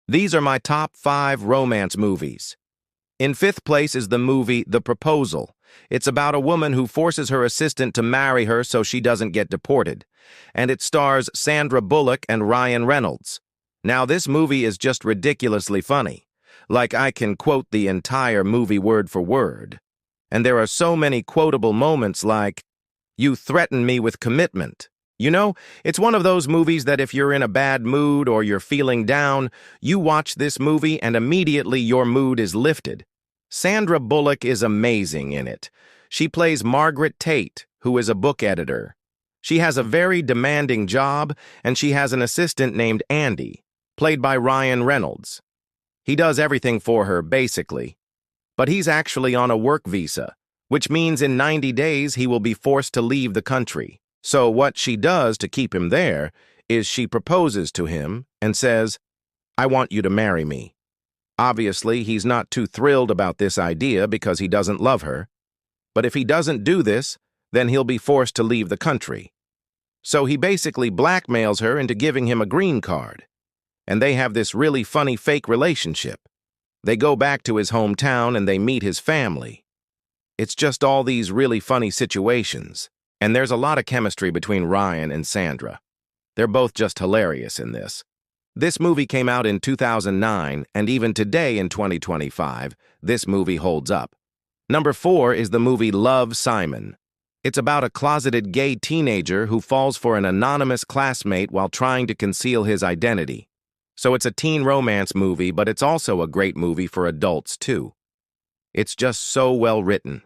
These are my top 5 romance movies. In 5th place is the movie The Proposal. It's about a woman who forces her assistant to marry her so she doesn't get deported. And it stars Sandra Bullock and Ryan Reynolds. Now, this movie is just ridiculously funny. Like, I can quote the entire movie word for word. And there are so many quotable moments like, "You threaten me with commitment." You know, it's one of those movies that if you're in a bad mood or you're feeling down, you watch this movie and immediately your mood is lifted. Sandra Bullock is amazing in it. She plays Margaret Tate, who is a book editor. She has a very demanding job, and she has an assistant named Andy, played by Ryan Reynolds. He does everything for her, basically. But he's actually on a work visa, which means in 90 days he will be forced to leave the country. So what she does to keep him there is she proposes to him and says, "I want you to marry me." Obviously, he's not too thrilled about this idea because he doesn't love her. But if he doesn't do this, then he'll be forced to leave the country. So he basically blackmails her into giving him a green card. And they have this really funny fake relationship. They go back to his hometown and they meet his family. It's just all these really funny situations. And there's a lot of chemistry between Ryan and Sandra. They're both just hilarious in this. This movie came out in 2009, and even today in 2025, this movie holds up. Number 4 is the movie Love, Simon. It's about a closeted gay teenager who falls for an anonymous classmate while trying to conceal his identity. So it's a teen romance movie, but it's also a great movie for adults, too. It's just so well written.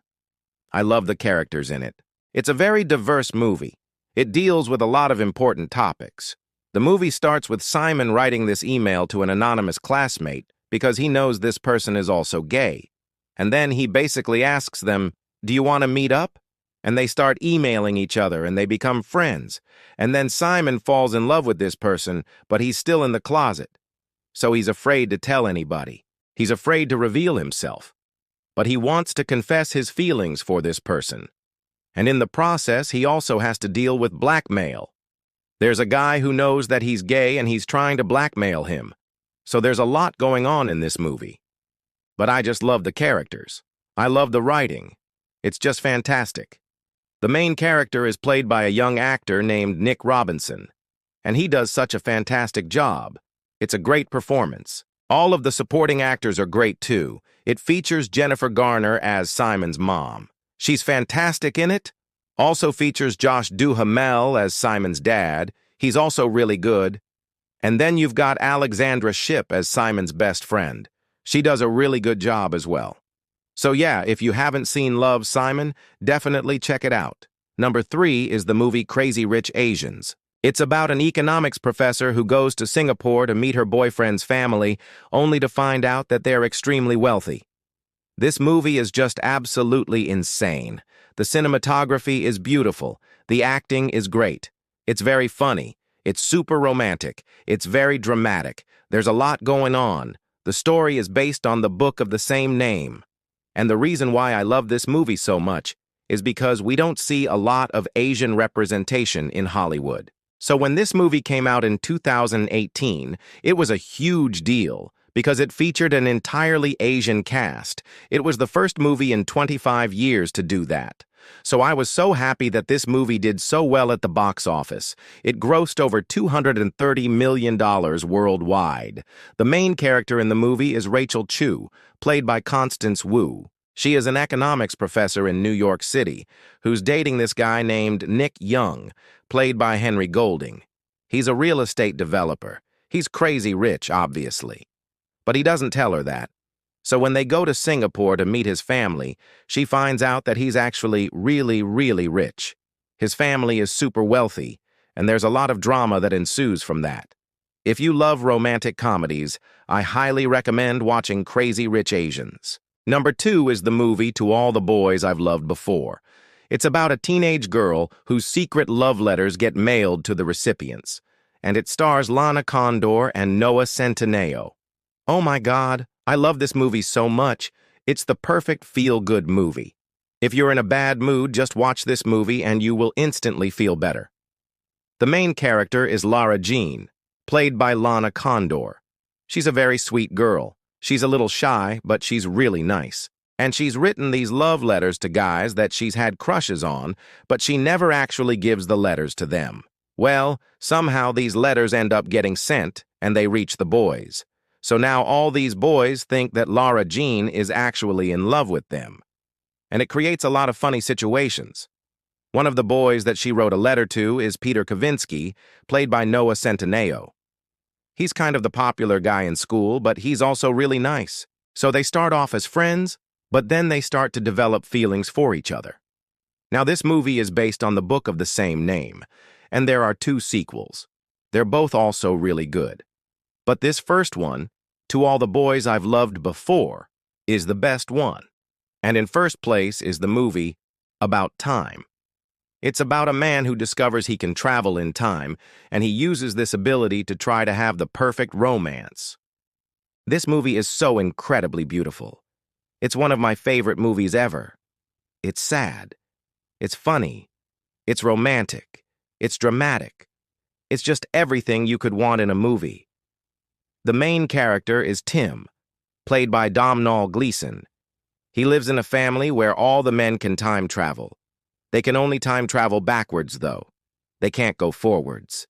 I love the characters in it. It's a very diverse movie. It deals with a lot of important topics. The movie starts with Simon writing this email to an anonymous classmate because he knows this person is also gay. And then he basically asks them, "Do you want to meet up?" And they start emailing each other and they become friends. And then Simon falls in love with this person, but he's still in the closet. So he's afraid to tell anybody. He's afraid to reveal himself. But he wants to confess his feelings for this person. And in the process, he also has to deal with blackmail. There's a guy who knows that he's gay and he's trying to blackmail him. So there's a lot going on in this movie. But I just love the characters. I love the writing. It's just fantastic. The main character is played by a young actor named Nick Robinson. And he does such a fantastic job. It's a great performance. All of the supporting actors are great too. It features Jennifer Garner as Simon's mom. She's fantastic in it. Also features Josh Duhamel as Simon's dad. He's also really good. And then you've got Alexandra Shipp as Simon's best friend. She does a really good job as well. So yeah, if you haven't seen Love, Simon, definitely check it out. Number 3 is the movie Crazy Rich Asians. It's about an economics professor who goes to Singapore to meet her boyfriend's family, only to find out that they're extremely wealthy. This movie is just absolutely insane. The cinematography is beautiful. The acting is great. It's very funny. It's super romantic. It's very dramatic. There's a lot going on. The story is based on the book of the same name. And the reason why I love this movie so much is because we don't see a lot of Asian representation in Hollywood. So when this movie came out in 2018, it was a huge deal because it featured an entirely Asian cast. It was the first movie in 25 years to do that. So I was so happy that this movie did so well at the box office. It grossed over $230 million worldwide. The main character in the movie is Rachel Chu, played by Constance Wu. She is an economics professor in New York City, who's dating this guy named Nick Young, played by Henry Golding. He's a real estate developer. He's crazy rich, obviously. But he doesn't tell her that. So when they go to Singapore to meet his family, she finds out that he's actually really, really rich. His family is super wealthy, and there's a lot of drama that ensues from that. If you love romantic comedies, I highly recommend watching Crazy Rich Asians. Number 2 is the movie To All the Boys I've Loved Before. It's about a teenage girl whose secret love letters get mailed to the recipients, and it stars Lana Condor and Noah Centineo. Oh my God, I love this movie so much. It's the perfect feel-good movie. If you're in a bad mood, just watch this movie and you will instantly feel better. The main character is Lara Jean, played by Lana Condor. She's a very sweet girl. She's a little shy, but she's really nice. And she's written these love letters to guys that she's had crushes on, but she never actually gives the letters to them. Well, somehow these letters end up getting sent, and they reach the boys. So now all these boys think that Lara Jean is actually in love with them. And it creates a lot of funny situations. One of the boys that she wrote a letter to is Peter Kavinsky, played by Noah Centineo. He's kind of the popular guy in school, but he's also really nice. So they start off as friends, but then they start to develop feelings for each other. Now, this movie is based on the book of the same name, and there are 2 sequels. They're both also really good. But this first one, To All the Boys I've Loved Before, is the best one. And in first place is the movie About Time. It's about a man who discovers he can travel in time, and he uses this ability to try to have the perfect romance. This movie is so incredibly beautiful. It's one of my favorite movies ever. It's sad. It's funny. It's romantic. It's dramatic. It's just everything you could want in a movie. The main character is Tim, played by Domhnall Gleeson. He lives in a family where all the men can time travel. They can only time travel backwards, though. They can't go forwards.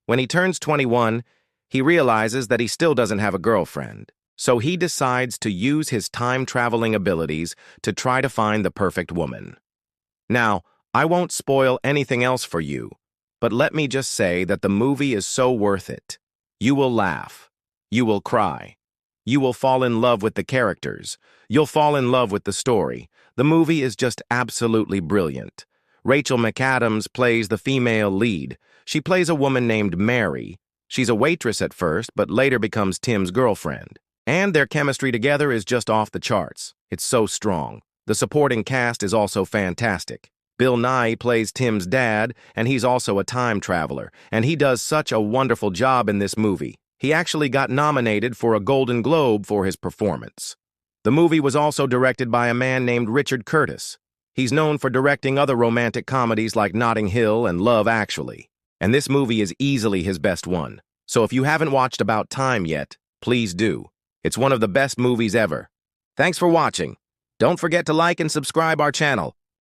When he turns 21, he realizes that he still doesn't have a girlfriend, so he decides to use his time-traveling abilities to try to find the perfect woman. Now, I won't spoil anything else for you, but let me just say that the movie is so worth it. You will laugh. You will cry. You will fall in love with the characters. You'll fall in love with the story. The movie is just absolutely brilliant. Rachel McAdams plays the female lead. She plays a woman named Mary. She's a waitress at first, but later becomes Tim's girlfriend. And their chemistry together is just off the charts. It's so strong. The supporting cast is also fantastic. Bill Nighy plays Tim's dad, and he's also a time traveler, and he does such a wonderful job in this movie. He actually got nominated for a Golden Globe for his performance. The movie was also directed by a man named Richard Curtis. He's known for directing other romantic comedies like Notting Hill and Love Actually. And this movie is easily his best one. So if you haven't watched About Time yet, please do. It's one of the best movies ever. Thanks for watching. Don't forget to like and subscribe our channel.